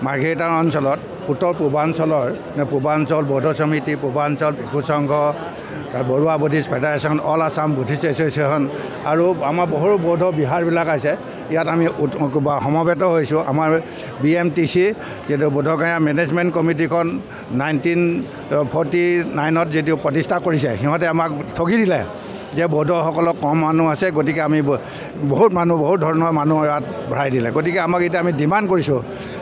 মাৰ্ঘেৰিটা অঞ্চলত উত্তৰ পূৰ্বাঞ্চলৰ পূৰ্বাঞ্চল বৌদ্ধ সমিতি, Purbanchal Bhikshu Sangha, Barua Buddhist Federation, all Assam Buddhist Association আৰু আমাৰ বহু বৌদ্ধ বিহাৰবিলাক আছে। ইয়াত আমি সমবেত হৈছোঁ। আমাৰ BMTC যিটো বৌদ্ধগয়া মেনেজমেণ্ট কমিটিখন 1949 যিটো প্ৰতিষ্ঠা কৰিছে, সিহঁতে আমাক ঠগি দিলে যে বৌদ্ধসকলক কম মানুহ আছে, গতিকে আমি বহুত ধৰণৰ মানুহ ইয়াত ভৰাই দিলে। গতিকে আমাক এতিয়া আমি ডিমাণ্ড কৰিছোঁ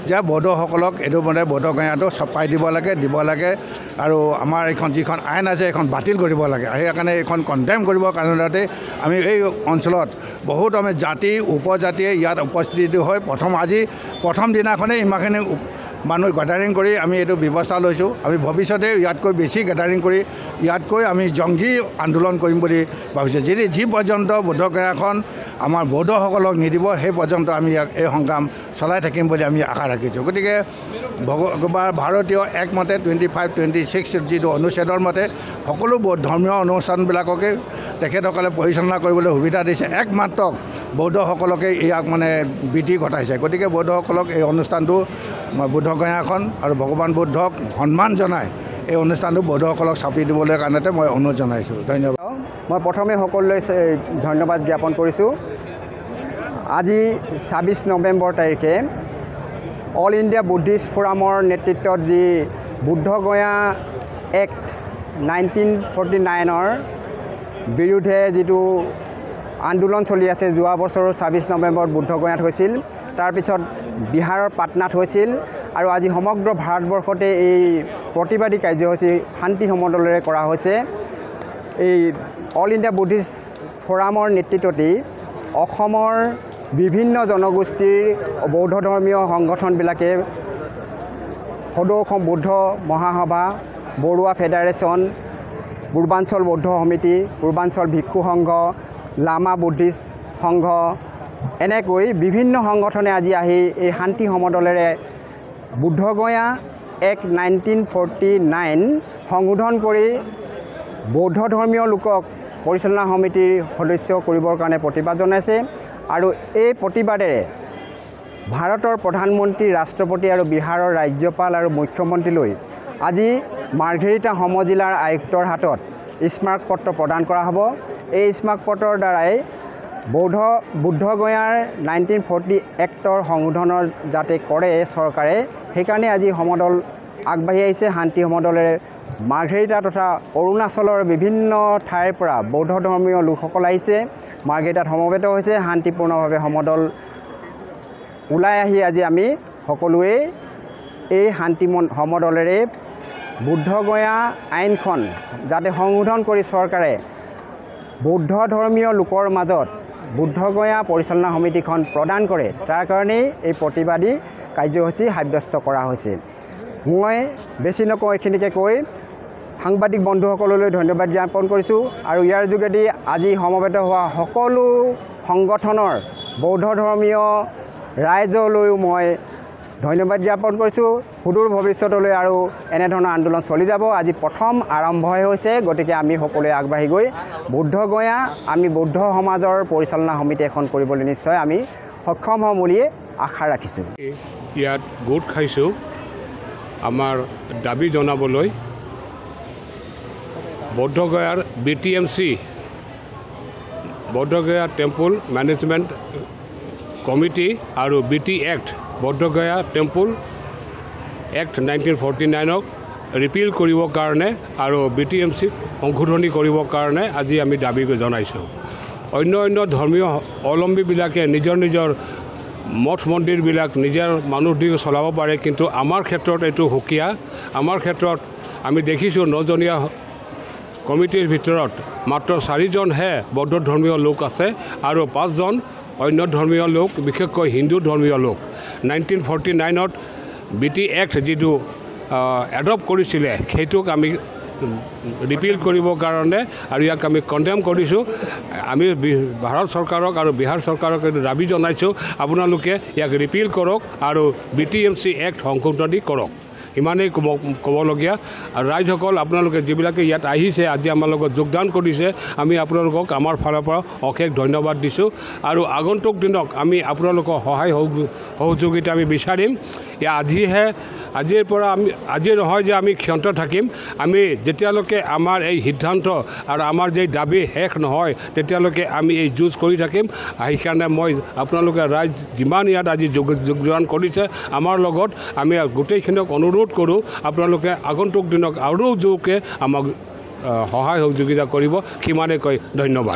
যে বৌদ্ধসকলক এইটো মানে বৌদ্ধগয়াটো চপাই দিব লাগে আৰু আমাৰ এইখন যিখন আইন আছে এইখন বাতিল কৰিব লাগে। সেইকাৰণে এইখন কণ্ডেম কৰিবৰ কাৰণতে আমি এই অঞ্চলত বহুত আমি জাতি উপজাতিয়ে ইয়াত উপস্থিতি হৈ প্ৰথম দিনাখনেই ইমানখিনি মানুহ গেডাৰিং কৰি আমি এইটো ব্যৱস্থা লৈছোঁ। আমি ভৱিষ্যতে ইয়াতকৈ বেছি গেডাৰিং কৰি ইয়াতকৈ আমি জংগী আন্দোলন কৰিম বুলি ভাবিছোঁ। যি পৰ্যন্ত বৌদ্ধগয়াখন আমাৰ বৌদ্ধসকলক নিদিব সেই পৰ্যন্ত আমি এই সংগ্ৰাম চলাই থাকিম বুলি আমি আশা ৰাখিছোঁ। গতিকে ভাৰতীয় একমতে 25-26 যিটো অনুচ্ছেদৰ মতে সকলো ধৰ্মীয় অনুষ্ঠানবিলাককে তেখেতসকলে পৰিচালনা কৰিবলৈ সুবিধা দিছে। একমাত্ৰ বৌদ্ধসকলকে ইয়াক মানে বিধি ঘটাইছে। গতিকে বৌদ্ধসকলক এই অনুষ্ঠানটো বৌদ্ধগয়াখন আৰু ভগৱান বুদ্ধক সন্মান জনাই এই অনুষ্ঠানটো বৌদ্ধসকলক চাপি দিবলৈ কাৰণতে মই অনুৰোধ জনাইছোঁ। ধন্যবাদ। মই প্ৰথমে সকলোলৈ ধন্যবাদ জ্ঞাপন কৰিছোঁ। আজি 26 নৱেম্বৰ তাৰিখে অল ইণ্ডিয়া বুদ্ধিষ্ট ফোৰামৰ নেতৃত্বত যি বুদ্ধগয়া এক্ট 1949ৰ বিৰুদ্ধে যিটো আন্দোলন চলি আছে, যোৱা বছৰৰ 26 নৱেম্বৰত বুদ্ধগয়াত হৈছিল, তাৰপিছত বিহাৰৰ পাটনাত হৈছিল আৰু আজি সমগ্ৰ ভাৰতবৰ্ষতে এই প্ৰতিবাদী কাৰ্যসূচী শান্তি সমদলেৰে কৰা হৈছে। এই অল ইণ্ডিয়া বুদ্ধিষ্ট ফোৰামৰ নেতৃত্বতেই অসমৰ বিভিন্ন জনগোষ্ঠীৰ বৌদ্ধ ধৰ্মীয় সংগঠনবিলাকে সদৌ অসম বৌদ্ধ মহাসভা, বৰুৱা ফেডাৰেশ্যন, পূৰ্বাঞ্চল বৌদ্ধ সমিতি, পূৰ্বাঞ্চল ভিক্ষু সংঘ, লামা বুদ্ধিষ্ট সংঘ, এনেকৈ বিভিন্ন সংগঠনে আজি আহি এই শান্তি সমদলেৰে বুদ্ধগয়া এক্ট 1949 সংশোধন কৰি বৌদ্ধ ধৰ্মীয় লোকক পৰিচালনা সমিতিৰ সদস্য কৰিবৰ কাৰণে প্ৰতিবাদ জনাইছে। আৰু এই প্ৰতিবাদেৰে ভাৰতৰ প্ৰধানমন্ত্ৰী, ৰাষ্ট্ৰপতি আৰু বিহাৰৰ ৰাজ্যপাল আৰু মুখ্যমন্ত্ৰীলৈ আজি মাৰ্ঘেৰিটা সমজিলাৰ আয়ুক্তৰ হাতত স্মাৰকপত্ৰ প্ৰদান কৰা হ'ব। এই স্মাৰকপত্ৰৰ দ্বাৰাই বুদ্ধগয়াৰ 1940 এক্টৰ সংশোধনৰ যাতে কৰে চৰকাৰে, সেইকাৰণে আজি সমদল আগবাঢ়ি আহিছে। শান্তি সমদলেৰে মাৰ্ঘেৰিটা তথা অৰুণাচলৰ বিভিন্ন ঠাইৰ পৰা বৌদ্ধ ধৰ্মীয় লোকসকল আহিছে, মাৰ্ঘেৰিটাত সমবেত হৈছে। শান্তিপূৰ্ণভাৱে সমদল ওলাই আহি আজি আমি সকলোৱে এই শান্তি সমদলেৰে বুদ্ধগয়া আইনখন যাতে সংশোধন কৰি চৰকাৰে বৌদ্ধ ধৰ্মীয় লোকৰ মাজত বুদ্ধগয়া পৰিচালনা সমিতিখন প্ৰদান কৰে, তাৰ কাৰণেই এই প্ৰতিবাদী কাৰ্যসূচী সাব্যস্ত কৰা হৈছে। মই বেছি নকওঁ, এইখিনিকে কৈ সাংবাদিক বন্ধুসকললৈ ধন্যবাদ জ্ঞাপন কৰিছোঁ আৰু ইয়াৰ যোগেদি আজি সমবেত হোৱা সকলো সংগঠনৰ বৌদ্ধ ধৰ্মীয় ৰাইজলৈও মই ধন্যবাদ জ্ঞাপন কৰিছোঁ। সুদূৰ ভৱিষ্যতলৈ আৰু এনেধৰণৰ আন্দোলন চলি যাব। আজি প্ৰথম আৰম্ভহে হৈছে, গতিকে আমি সকলোৱে আগবাঢ়ি গৈ বুদ্ধগয়া আমি বৌদ্ধ সমাজৰ পৰিচালনা সমিতি এখন কৰিবলৈ নিশ্চয় আমি সক্ষম হ'ম বুলি আশা ৰাখিছোঁ। ইয়াত গোট খাইছোঁ আমাৰ দাবী জনাবলৈ। বৌদ্ধগয়াৰ BTMC Bodhgaya temple management committee আৰু BT act Bodhgaya temple act 1949ক ৰিপিল কৰিবৰ কাৰণে আৰু BTMCক সংশোধনী কৰিবৰ কাৰণে আজি আমি দাবী জনাইছোঁ। অন্য ধৰ্মীয় অৱলম্বীবিলাকে নিজৰ মঠ মন্দিৰবিলাক নিজৰ মানুহ দি চলাব পাৰে, কিন্তু আমাৰ ক্ষেত্ৰত এইটো সুকীয়া। আমাৰ ক্ষেত্ৰত আমি দেখিছোঁ 9জনীয়া কমিটিৰ ভিতৰত মাত্ৰ 4জনহে বৌদ্ধ ধৰ্মীয় লোক আছে আৰু 5জন অন্য ধৰ্মীয় লোক, বিশেষকৈ হিন্দু ধৰ্মীয় লোক। 1949ত BT এক্ট যিটো এডপ্ট কৰিছিলে সেইটোক আমি ৰিপিল কৰিবৰ কাৰণে আৰু ইয়াক আমি কণ্ডেম কৰিছোঁ। আমি ভাৰত চৰকাৰক আৰু বিহাৰ চৰকাৰক দাবী জনাইছোঁ, আপোনালোকে ইয়াক ৰিপিল কৰক আৰু BTMC এক্ট সংশোধনী কৰক। ইমানেই ক'বলগীয়া। আৰু ৰাইজসকল আপোনালোকে যিবিলাকে ইয়াত আহিছে, আজি আমাৰ লগত যোগদান কৰিছে, আমি আপোনালোকক আমাৰ ফালৰ পৰা অশেষ ধন্যবাদ দিছোঁ। আৰু আগন্তুক দিনক আমি আপোনালোকৰ সহায় সহযোগিতা আমি বিচাৰিম। আজিৰ পৰা আজি নহয় যে আমি ক্ষান্ত থাকিম, আমি যেতিয়ালৈকে আমাৰ এই সিদ্ধান্ত আৰু আমাৰ যে দাবী শেষ নহয় তেতিয়ালৈকে আমি এই যুঁজ কৰি থাকিম। সেইকাৰণে মই আপোনালোকে ৰাইজ যিমান ইয়াত আজি যোগদান কৰিছে আমাৰ লগত, আমি গোটেইখিনিক অনুৰোধ কৰোঁ আপোনালোকে আগন্তুক দিনক আৰু জোৰকৈ আমাক সহায় সহযোগিতা কৰিব। সিমানে কৈ ধন্যবাদ।